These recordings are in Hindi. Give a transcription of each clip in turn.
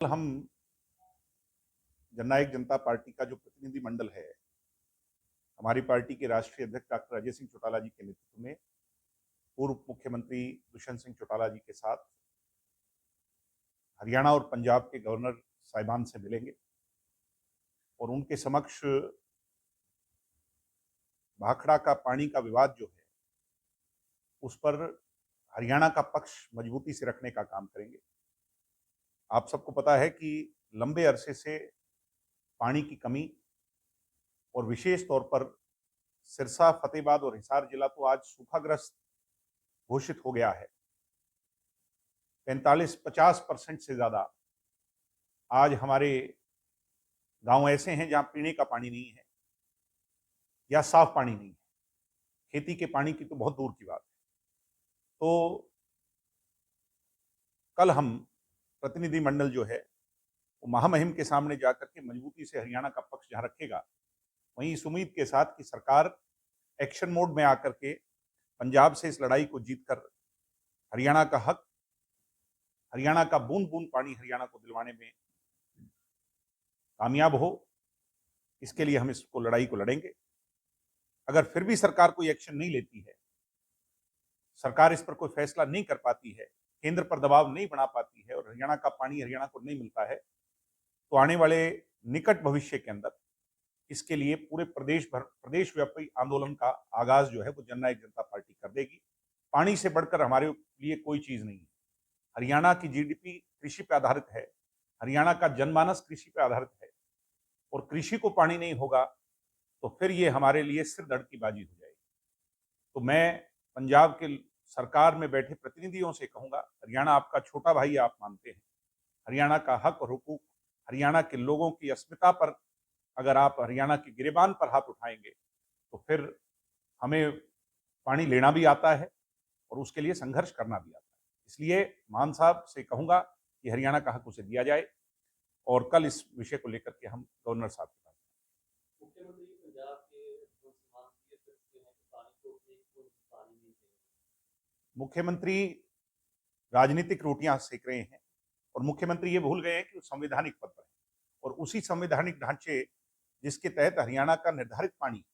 हम जननायक जनता पार्टी का जो प्रतिनिधि मंडल है, हमारी पार्टी के राष्ट्रीय अध्यक्ष डॉक्टर अजय सिंह चौटाला जी के नेतृत्व में पूर्व मुख्यमंत्री दुष्यंत सिंह चौटाला जी के साथ हरियाणा और पंजाब के गवर्नर साहिबान से मिलेंगे और उनके समक्ष भाखड़ा का पानी का विवाद जो है उस पर हरियाणा का पक्ष मजबूती से रखने का काम करेंगे। आप सबको पता है कि लंबे अरसे से पानी की कमी और विशेष तौर पर सिरसा, फतेहाबाद और हिसार जिला तो आज सूखाग्रस्त घोषित हो गया है। 45-50% से ज्यादा आज हमारे गांव ऐसे हैं जहां पीने का पानी नहीं है या साफ पानी नहीं है। खेती के पानी की तो बहुत दूर की बात है। तो कल हम प्रतिनिधि मंडल जो है वो महामहिम के सामने जाकर के मजबूती से हरियाणा का पक्ष जहां रखेगा, वहीं इस उम्मीद के साथ कि सरकार एक्शन मोड में आकर के पंजाब से इस लड़ाई को जीतकर हरियाणा का हक, हरियाणा का बूंद बूंद पानी हरियाणा को दिलवाने में कामयाब हो, इसके लिए हम इसको लड़ाई को लड़ेंगे। अगर फिर भी सरकार कोई एक्शन नहीं लेती है, सरकार इस पर कोई फैसला नहीं कर पाती है, केंद्र पर दबाव नहीं बना पाती है और हरियाणा का पानी हरियाणा को नहीं मिलता है, तो आने वाले निकट भविष्य के अंदर इसके लिए पूरे प्रदेश व्यापी आंदोलन का आगाज जो है वो जननायक जनता पार्टी कर देगी। पानी से बढ़कर हमारे लिए कोई चीज नहीं है। हरियाणा की जीडीपी कृषि पर आधारित है, हरियाणा का जनमानस कृषि पर आधारित है और कृषि को पानी नहीं होगा तो फिर ये हमारे लिए सिर दर्द की बाजी हो जाएगी। तो मैं पंजाब के सरकार में बैठे प्रतिनिधियों से कहूंगा, हरियाणा आपका छोटा भाई आप मानते हैं, हरियाणा का हक और हुकूक, हरियाणा के लोगों की अस्मिता पर अगर आप हरियाणा की गिरेबान पर हाथ उठाएंगे तो फिर हमें पानी लेना भी आता है और उसके लिए संघर्ष करना भी आता है। इसलिए मान साहब से कहूंगा कि हरियाणा का हक उसे दिया जाए और कल इस विषय को लेकर के हम गवर्नर साहब के पास। मुख्यमंत्री पंजाब के जो सीमांत क्षेत्र हैं पानी को पानी नहीं देंगे। मुख्यमंत्री राजनीतिक रोटियां सेक रहे हैं और मुख्यमंत्री ये भूल गए हैं कि वो संवैधानिक पद पर है और उसी संवैधानिक ढांचे जिसके तहत हरियाणा का निर्धारित पानी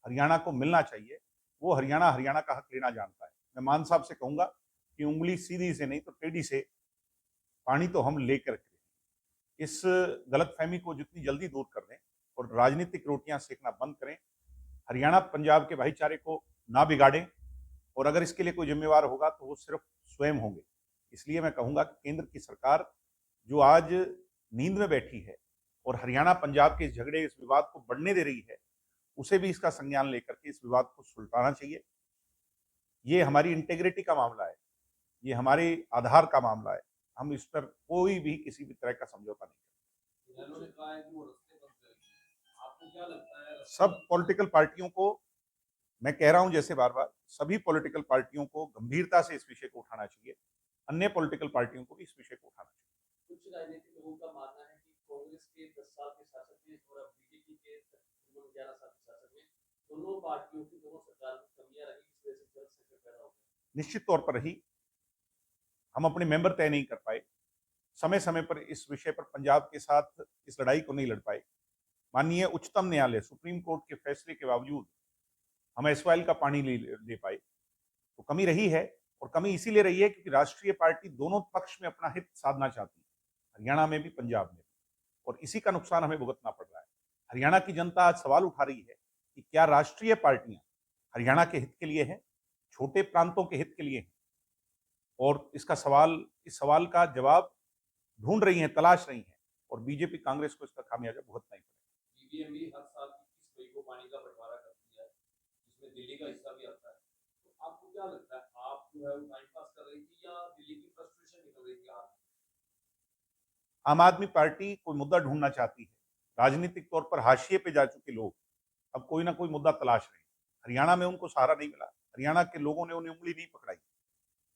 हरियाणा को मिलना चाहिए, वो हरियाणा का हक लेना जानता है। मैं मान साहब से कहूंगा कि उंगली सीधी से नहीं तो टेढ़ी से पानी तो हम लेकर के इस गलतफहमी को जितनी जल्दी दूर कर दें और राजनीतिक रोटियां सेकना बंद करें, हरियाणा पंजाब के भाईचारे को ना बिगाड़ें और अगर इसके लिए कोई जिम्मेवार होगा तो वो सिर्फ स्वयं होंगे। इसलिए मैं कहूंगा कि केंद्र की सरकार जो आज नींद में बैठी है और हरियाणा पंजाब के इस झगड़े, इस विवाद को बढ़ने दे रही है, उसे भी इसका संज्ञान लेकर के इस विवाद को सुलटाना चाहिए। ये हमारी इंटेग्रिटी का मामला है, ये हमारे आधार का मामला है। हम इस पर कोई भी किसी भी तरह का समझौता नहीं करेंगे। इन्होंने कहा है कि वो रास्ते बंद करेंगे। आपको क्या लगता है सब पॉलिटिकल पार्टियों को मैं कह रहा हूं, जैसे बार बार सभी पॉलिटिकल पार्टियों को गंभीरता से इस विषय को उठाना चाहिए, अन्य पॉलिटिकल पार्टियों को भी इस विषय को उठाना चाहिए। कुछ राजनीतिक लोगों का मानना है कि कांग्रेस के 10 साल के शासन में और अब बीजेपी के तकरीबन 11 साल के शासन में दोनों पार्टियों की दोनों सरकार में कमियां रही, इस वजह से जल संकट पैदा हो गया। निश्चित तौर पर रही, हम अपने मेंबर तय नहीं कर पाए, समय समय पर इस विषय पर पंजाब के साथ इस लड़ाई को नहीं लड़ पाए। माननीय उच्चतम न्यायालय सुप्रीम कोर्ट के फैसले के बावजूद हम एसवाइल का पानी नहीं ले पाए, तो कमी रही है और कमी इसीलिए रही है क्योंकि राष्ट्रीय पार्टी दोनों पक्ष में अपना हित साधना चाहती है, हरियाणा में भी पंजाब में भी, और इसी का नुकसान हमें भुगतना पड़ रहा है। हरियाणा की जनता आज सवाल उठा रही है कि क्या राष्ट्रीय पार्टियां हरियाणा के हित के लिए हैं, छोटे प्रांतों के हित के लिए हैं, और इस सवाल का जवाब ढूंढ रही हैं, तलाश रही हैं और बीजेपी कांग्रेस को इसका खामियाजा भुगतना ही पड़ेगा। बीबीएम भी हर साल 21 मई को पानी का बंटवारा करती है, जिसमें दिल्ली का हिस्सा भी आता है। तो आपको क्या लगता है, आप जो है वो टाइम पास कर रही थी या दिल्ली की फ्रस्ट्रेशन निकल रही थी आप? आम आदमी पार्टी कोई मुद्दा ढूंढना चाहती है, राजनीतिक तौर पर हाशिए पे जा चुके लोग अब कोई ना कोई मुद्दा तलाश रहे हैं। हरियाणा में उनको सहारा नहीं मिला, हरियाणा के लोगों ने उन्हें उंगली नहीं पकड़ाई,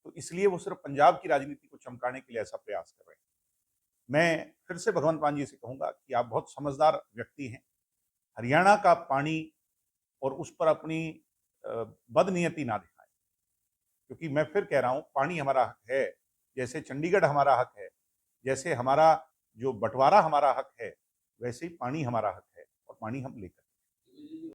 तो इसलिए वो सिर्फ पंजाब की राजनीति को चमकाने के लिए ऐसा प्रयास कर रहे हैं। मैं फिर से भगवंत मान जी से कहूंगा कि आप बहुत समझदार व्यक्ति हैं, हरियाणा का पानी और उस पर अपनी बदनीयती ना दिखाएं, क्योंकि मैं फिर कह रहा हूं पानी हमारा हक है, जैसे चंडीगढ़ हमारा हक है, जैसे हमारा जो बंटवारा हमारा हक है, वैसे ही पानी हमारा हक है और पानी हम लेकर